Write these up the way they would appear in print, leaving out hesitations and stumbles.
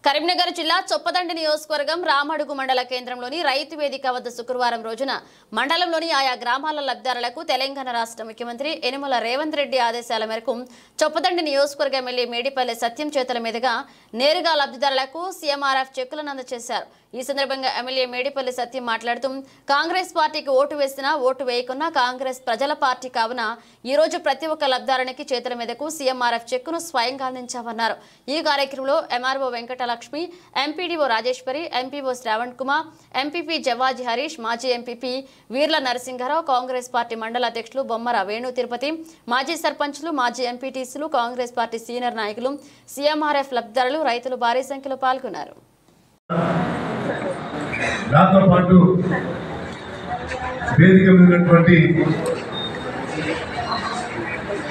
కరీంనగర్ జిల్లా చొప్పదండి నియోజకవర్గం రామడుగు మండల కేంద్రంలోని రైతు వేదిక వద్ద శుక్రవారం రోజున మండలంలోని ఆయా గ్రామాల లబ్ధిదారులకు తెలంగాణ రాష్ట్ర ముఖ్యమంత్రి యనమల రేవంత్ రెడ్డి ఆదేశాల మేరకు చొప్పదండి నియోజకవర్గ ఎమ్మెల్యే మేడిపల్లి సత్యం చేతుల మీదుగా నేరుగా లబ్ధిదారులకు సీఎంఆర్ఎఫ్ చెక్కులను అందజేశారు। ఈ సందర్భంగా ఎమ్మెల్యే మేడిపల్లి సత్యం మాట్లాడుతూ కాంగ్రెస్ పార్టీకి ఓటు వేసినా ఓటు వేయకున్నా కాంగ్రెస్ ప్రజల పార్టీ కావున ఈ రోజు ప్రతి ఒక్క లబ్ధిదారునికి చేతుల మీదకు సీఎంఆర్ఎఫ్ చెక్కును స్వయంగా అందించామన్నారు। ఈ కార్యక్రమంలో MRO Venkatalakshmi, MPDO Rajeshwari, MPO Shravan Kumar, MPP Javaji Harish, మాజీ ఎంపీపీ వీర్ల నరసింహారావు, కాంగ్రెస్ పార్టీ మండల అధ్యక్షులు బొమ్మర వేణు తిరుపతి, మాజీ సర్పంచులు, మాజీ ఎంపీటీసీలు, కాంగ్రెస్ పార్టీ సీనియర్ నాయకులు, సీఎంఆర్ఎఫ్ లబ్ధిదారులు, రైతులు భారీ సంఖ్యలో పాల్గొన్నారు। నాతో పాటు వేదిక ఉన్నటువంటి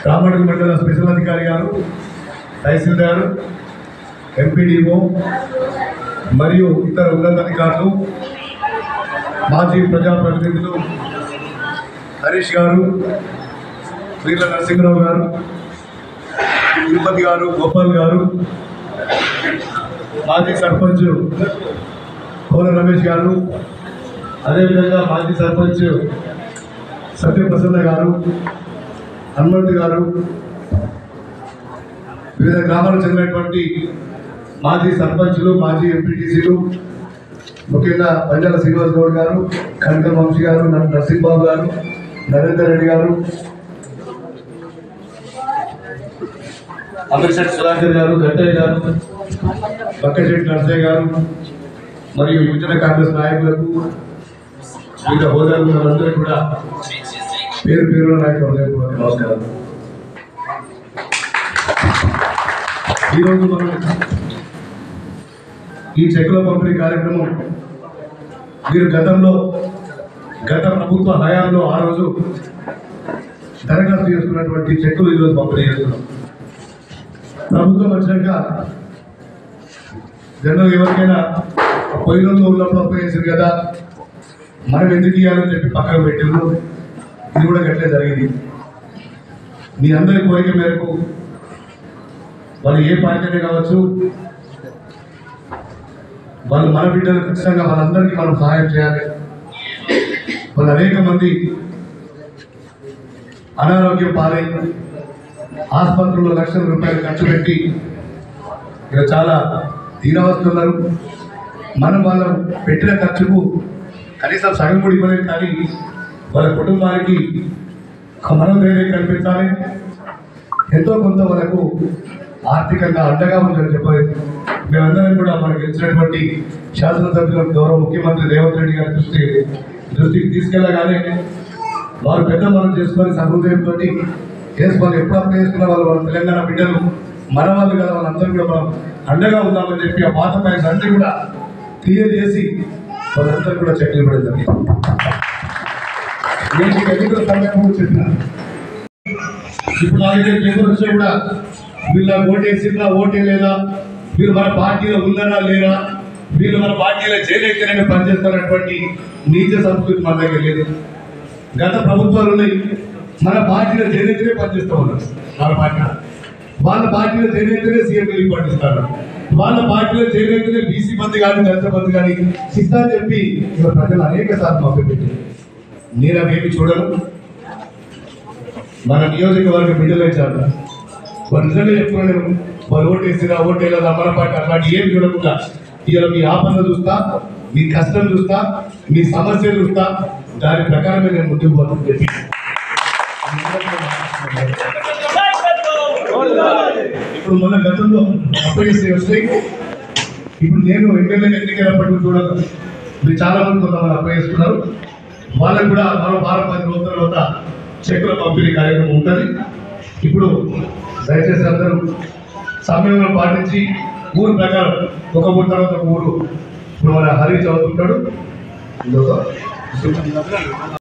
రామడుగు మండల స్పెషల్ అధికారి గారు, తహసీల్దార్, ఎంపీడీఓ మరియు ఇతర ఉన్నతాధికారులు, మాజీ ప్రజాప్రతినిధులు హరీష్ గారు, వీర్ల నరసింహరావు గారు, తిరుపతి గారు, గోపాల్ గారు, మాజీ సర్పంచ్ కోన రమేష్ గారు, అదేవిధంగా మాజీ సర్పంచ్ సత్యప్రసన్న గారు, హనుమంత్ గారు, వివిధ గ్రామాలకు చెందినటువంటి మాజీ సర్పంచులు, మాజీ ఎంపీటీసీలు, ముఖ్యంగా పంజాల శ్రీనివాస్ గౌడ్ గారు, కనకల్ వంశీ గారు, నరసింహబాబు గారు, నరేందర్ రెడ్డి గారు, అమృత్సర్ సుధాకర్ గారు, గట్టయ్య గారు, బక్కశెట్టి నరసయ్య గారు మరియు యువజన కాంగ్రెస్ నాయకులకు, వివిధ హోదాలు అందరూ కూడా పేరు పేరు నాయకులు నమస్కారం। ఈరోజు మనం ఈ చెక్కుల పంపిణీ కార్యక్రమం మీరు గత ప్రభుత్వ హయాంలో ఆ రోజు దరఖాస్తు చేసుకున్నటువంటి చెక్కులు ఈరోజు పంపిణీ చేస్తున్నాం। ప్రభుత్వం వచ్చినాక జనరల్ ఎవరికైనా పొయ్యిలో ఉన్నప్పుడు అప్లై చేశారు కదా, మనం ఎందుకు ఇవ్వాలని చెప్పి పక్కన పెట్టారు। ఇది కూడా గట్లే జరిగింది। మీ అందరి కోరిక మేరకు వాళ్ళు ఏ పార్టీ కావచ్చు, వాళ్ళు మన బిడ్డలు ఖచ్చితంగా వాళ్ళందరికీ మనం సహాయం చేయాలి। వాళ్ళు అనేక మంది అనారోగ్యం పాలై ఆసుపత్రుల్లో లక్షల రూపాయలు ఖర్చు పెట్టి ఇక చాలా దీనవస్తున్నారు। మనం వాళ్ళ పెట్టిన ఖర్చుకు కనీసం సగం కూడా ఇవ్వలేదు, కానీ వాళ్ళ కుటుంబానికి మనోధైర్యం కల్పించాలి, ఎంతో కొంత వాళ్ళకు ఆర్థికంగా అండగా ఉందని చెప్పాలి। మేమందరం కూడా మనకు ఇచ్చినటువంటి శాసనసభ్యులకు గౌరవ ముఖ్యమంత్రి రేవంత్ రెడ్డి గారి దృష్టికి తీసుకెళ్ళగానే వారు పెద్ద మనం చేసుకొని సహృదయంతో వాళ్ళు ఎప్పుడు అప్లై చేసుకున్న వాళ్ళ తెలంగాణ బిడ్డలు మన వాళ్ళు కదా, వాళ్ళందరూ కూడా మనం అండగా ఉందామని చెప్పి ఆ పాత ప్యాన్స్ అన్ని కూడా క్లియర్ చేసి వాళ్ళందరూ కూడా చెక్లు ఇవ్వడం జరిగింది। నేను ఎన్నికల సమయంలో చెప్పిన ఇప్పుడు నాకైతే పేపర్ వచ్చా కూడా వీళ్ళ ఓటేసిందా ఓటే లేదా, వీళ్ళు మన పార్టీలో ఉన్నారా లేరా, వీళ్ళు మన పార్టీలో చేరైతేనే పనిచేస్తారన్నటువంటి నీచ సంస్కృతి మన దగ్గర లేదు। గత ప్రభుత్వాలు ఉన్నాయి, మన పార్టీలో చేరైతేనే పనిచేస్తూ ఉన్నారు, వాళ్ళ పార్టీలో చేరైతేనే సీఎం పాటిస్తారు, వాళ్ళ పార్టీలో చేరైతేనే బీసీ బంధు కానీ దళిత బంధు కానీ ఇస్తా చెప్పి ఇవాళ ప్రజలు అనేక సార్లు మాకు పెట్టారు। నేను అవేమి చూడను, మన నియోజకవర్గ బిడ్డలే చాలు వాళ్ళు నిజంగా చెప్పుకున్నాను, వాళ్ళు ఓటేసినా ఓటేలా మన పార్టీ అట్లాంటి ఏం చూడకుండా ఇవాళ మీ ఆపద చూస్తా, మీ కష్టం చూస్తా, మీ సమస్యలు చూస్తా, దాని ప్రకారమే నేను ముందుకు పోతాను చెప్పి ఇప్పుడు మన గతంలో అప్పగిస్తే వస్తాయి। ఇప్పుడు నేను ఎమ్మెల్యే ఎన్నికైనప్పటికీ కూడా మీరు చాలా మంది కొంతమంది అప్పగిస్తున్నారు, వాళ్ళకు కూడా మరో 10 రోజుల తర్వాత చెక్కుల పంపిణీ కార్యక్రమం ఉంటుంది। ఇప్పుడు దయచేసి అందరూ సమయంలో పాటించి ఊరు ప్రకారం ఒక ఊరు తర్వాత ఒక ఊరు ఇప్పుడు మన హరీష్ అవుతుంటాడు।